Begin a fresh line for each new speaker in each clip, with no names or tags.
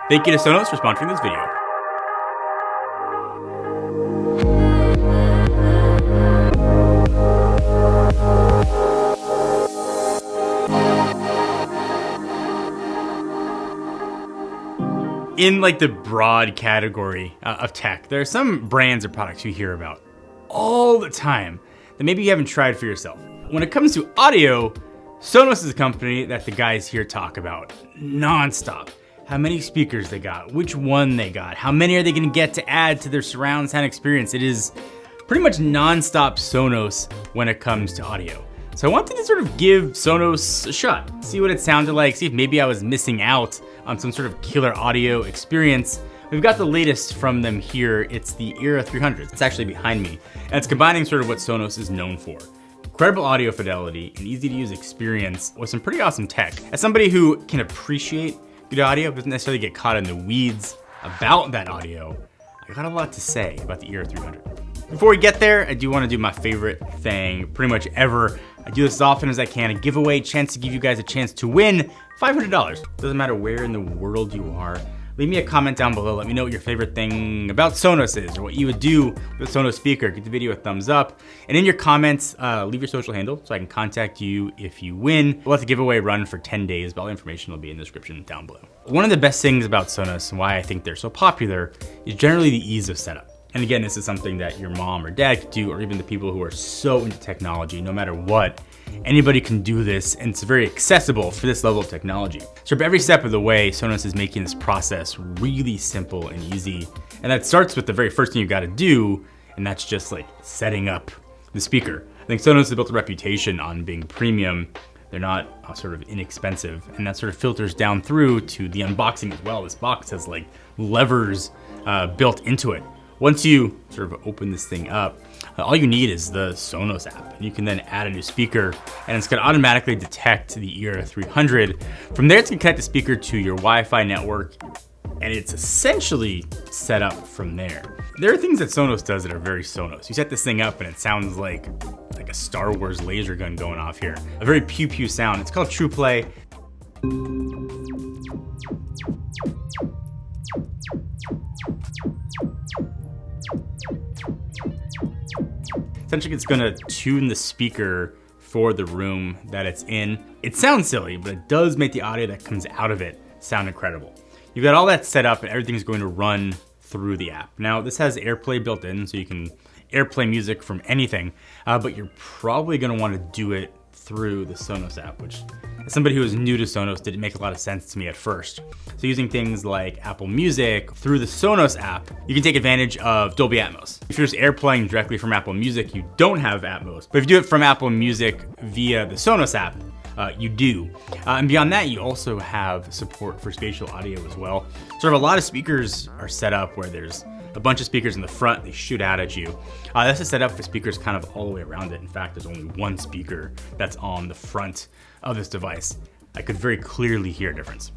Thank you to Sonos for sponsoring this video. In like the broad category of tech, there are some brands or products you hear about all the time that maybe you haven't tried for yourself. When it comes to audio, Sonos is a company that the guys here talk about nonstop. How many speakers they got, which one they got, how many are they gonna get to add to their surround sound experience. It is pretty much nonstop Sonos when it comes to audio. So I wanted to sort of give Sonos a shot, see what it sounded like, see if maybe I was missing out on some sort of killer audio experience. We've got the latest from them here. It's the Era 300. It's actually behind me. And it's combining sort of what Sonos is known for. Incredible audio fidelity, an easy to use experience with some pretty awesome tech. As somebody who can appreciate good audio, doesn't necessarily get caught in the weeds about that audio, I got a lot to say about the Era 300. Before we get there, I do want to do my favorite thing pretty much ever. I do this as often as I can, a giveaway, chance to give you guys a chance to win $500. Doesn't matter where in the world you are. Leave me a comment down below. Let me know what your favorite thing about Sonos is, or what you would do with a Sonos speaker. Give the video a thumbs up. And in your comments, leave your social handle so I can contact you if you win. We'll let the giveaway run for 10 days, but all the information will be in the description down below. One of the best things about Sonos and why I think they're so popular is generally the ease of setup. And again, this is something that your mom or dad could do, or even the people who are so into technology, no matter what. Anybody can do this, and it's very accessible for this level of technology. So for every step of the way, Sonos is making this process really simple and easy. And that starts with the very first thing you gotta do, and that's just like setting up the speaker. I think Sonos has built a reputation on being premium. They're not sort of inexpensive, and that sort of filters down through to the unboxing as well. This box has like levers built into it. Once you sort of open this thing up, all you need is the Sonos app. And you can then add a new speaker, and it's gonna automatically detect the Era 300. From there, it's gonna connect the speaker to your Wi-Fi network, and it's essentially set up from there. There are things that Sonos does that are very Sonos. You set this thing up and it sounds like a Star Wars laser gun going off here. A very pew-pew sound. It's called True Play. Essentially, it's gonna tune the speaker for the room that it's in. It sounds silly, but it does make the audio that comes out of it sound incredible. You've got all that set up and everything's going to run through the app. Now, this has AirPlay built in, so you can AirPlay music from anything, but you're probably gonna wanna do it through the Sonos app, which as somebody who is new to Sonos didn't make a lot of sense to me at first. So using things like Apple Music through the Sonos app, you can take advantage of Dolby Atmos. If you're just AirPlaying directly from Apple Music, you don't have Atmos. But if you do it from Apple Music via the Sonos app, you do. And beyond that, you also have support for spatial audio as well. Sort of a lot of speakers are set up where there's a bunch of speakers in the front, they shoot out at you. This is set up for speakers kind of all the way around it. In fact, there's only one speaker that's on the front of this device. I could very clearly hear a difference.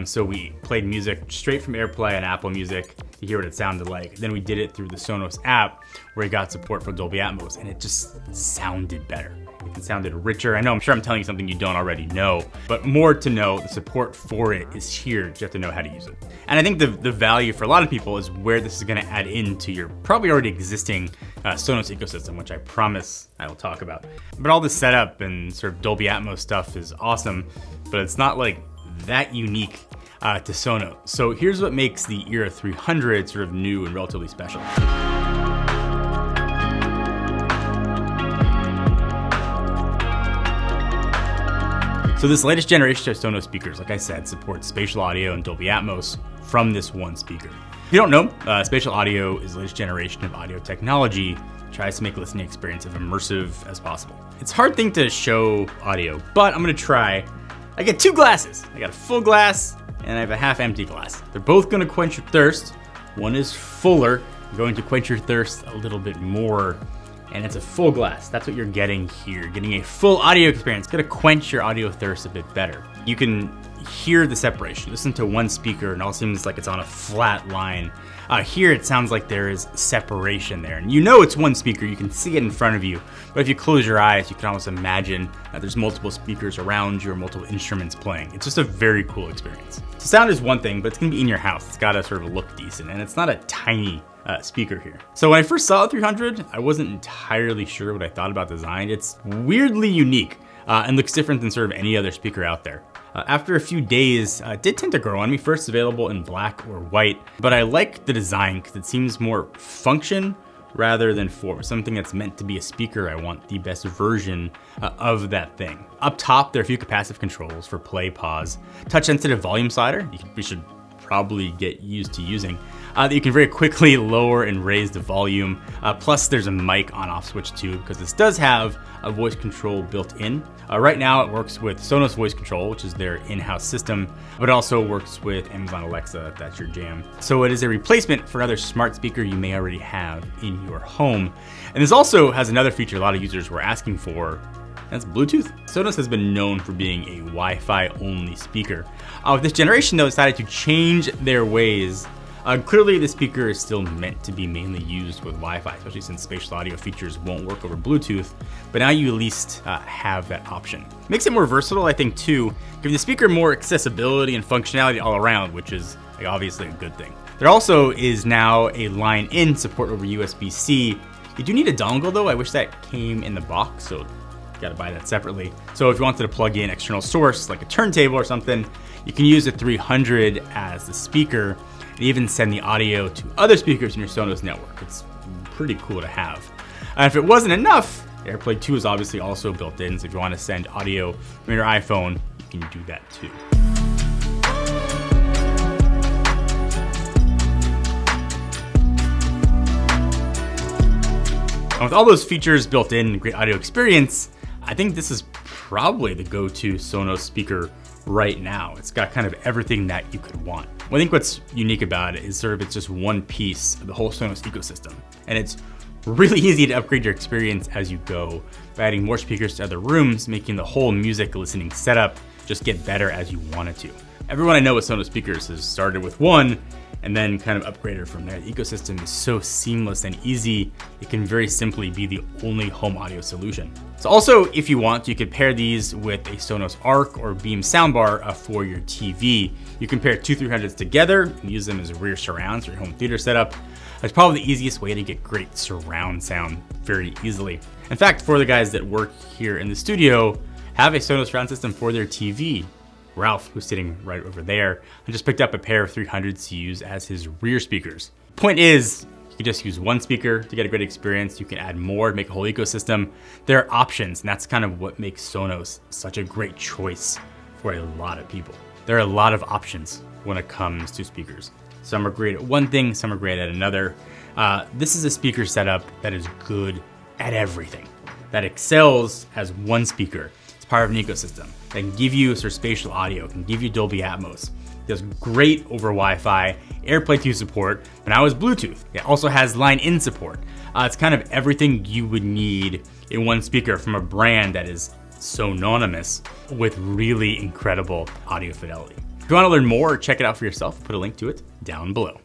So we played music straight from AirPlay and Apple Music to hear what it sounded like. Then we did it through the Sonos app where we got support for Dolby Atmos, and it just sounded better. It sounded richer. I'm sure I'm telling you something you don't already know, but more to know, the support for it is here. You have to know how to use it. And I think the value for a lot of people is where this is gonna add into your probably already existing Sonos ecosystem, which I promise I will talk about. But all this setup and sort of Dolby Atmos stuff is awesome, but it's not like that unique to Sonos. So here's what makes the Era 300 sort of new and relatively special. So this latest generation of Sonos speakers, like I said, supports spatial audio and Dolby Atmos from this one speaker. If you don't know, spatial audio is the latest generation of audio technology that tries to make the listening experience as immersive as possible. It's a hard thing to show audio, but I'm gonna try. I get two glasses. I got a full glass and I have a half empty glass. They're both gonna quench your thirst. One is fuller, going to quench your thirst a little bit more. And it's a full glass. That's what you're getting here. Getting a full audio experience. Gonna quench your audio thirst a bit better. You can hear the separation. Listen to one speaker and it all seems like it's on a flat line. Here it sounds like there is separation there. And you know it's one speaker, you can see it in front of you. But if you close your eyes, you can almost imagine that there's multiple speakers around you or multiple instruments playing. It's just a very cool experience. So sound is one thing, but it's gonna be in your house. It's gotta sort of look decent, and it's not a tiny speaker here. So when I first saw the 300, I wasn't entirely sure what I thought about design. It's weirdly unique and looks different than sort of any other speaker out there. After a few days, it did tend to grow on me. First available in black or white, but I like the design because it seems more function rather than form. Something that's meant to be a speaker, I want the best version of that thing. Up top, there are a few capacitive controls for play, pause, touch-sensitive volume slider. We should probably get used to using, that you can very quickly lower and raise the volume. Plus there's a mic on-off switch too, because this does have a voice control built in. Right now it works with Sonos voice control, which is their in-house system, but it also works with Amazon Alexa if that's your jam. So it is a replacement for another smart speaker you may already have in your home. And this also has another feature a lot of users were asking for, that's Bluetooth. Sonos has been known for being a Wi-Fi only speaker. With this generation though, decided to change their ways. Clearly the speaker is still meant to be mainly used with Wi-Fi, especially since spatial audio features won't work over Bluetooth, but now you at least have that option. Makes it more versatile, I think too, giving the speaker more accessibility and functionality all around, which is obviously a good thing. There also is now a line in support over USB-C. You do need a dongle though. I wish that came in the box, so got to buy that separately. So if you wanted to plug in external source like a turntable or something, you can use the 300 as the speaker and even send the audio to other speakers in your Sonos network. It's pretty cool to have. And if it wasn't enough, AirPlay 2 is obviously also built in, so if you want to send audio from your iPhone, you can do that too. And with all those features built in, great audio experience, I think this is probably the go-to Sonos speaker right now. It's got kind of everything that you could want. Well, I think what's unique about it is sort of it's just one piece of the whole Sonos ecosystem. And it's really easy to upgrade your experience as you go by adding more speakers to other rooms, making the whole music listening setup just get better as you want it to. Everyone I know with Sonos speakers has started with one and then kind of upgraded from there. The ecosystem is so seamless and easy, it can very simply be the only home audio solution. So also, if you want, you could pair these with a Sonos Arc or Beam soundbar for your TV. You can pair two 300s together and use them as rear surrounds for your home theater setup. That's probably the easiest way to get great surround sound very easily. In fact, for the guys that work here in the studio, have a Sonos surround system for their TV. Ralph, who's sitting right over there, and just picked up a pair of 300s to use as his rear speakers. Point is, you can just use one speaker to get a great experience. You can add more to make a whole ecosystem. There are options, and that's kind of what makes Sonos such a great choice for a lot of people. There are a lot of options when it comes to speakers. Some are great at one thing, some are great at another. This is a speaker setup that is good at everything, that excels as one speaker. Part of an ecosystem that can give you sort of spatial audio, can give you Dolby Atmos. It does great over Wi-Fi, AirPlay 2 support, but now it's Bluetooth. It also has line-in support. It's kind of everything you would need in one speaker from a brand that is synonymous with really incredible audio fidelity. If you want to learn more or check it out for yourself, I'll put a link to it down below.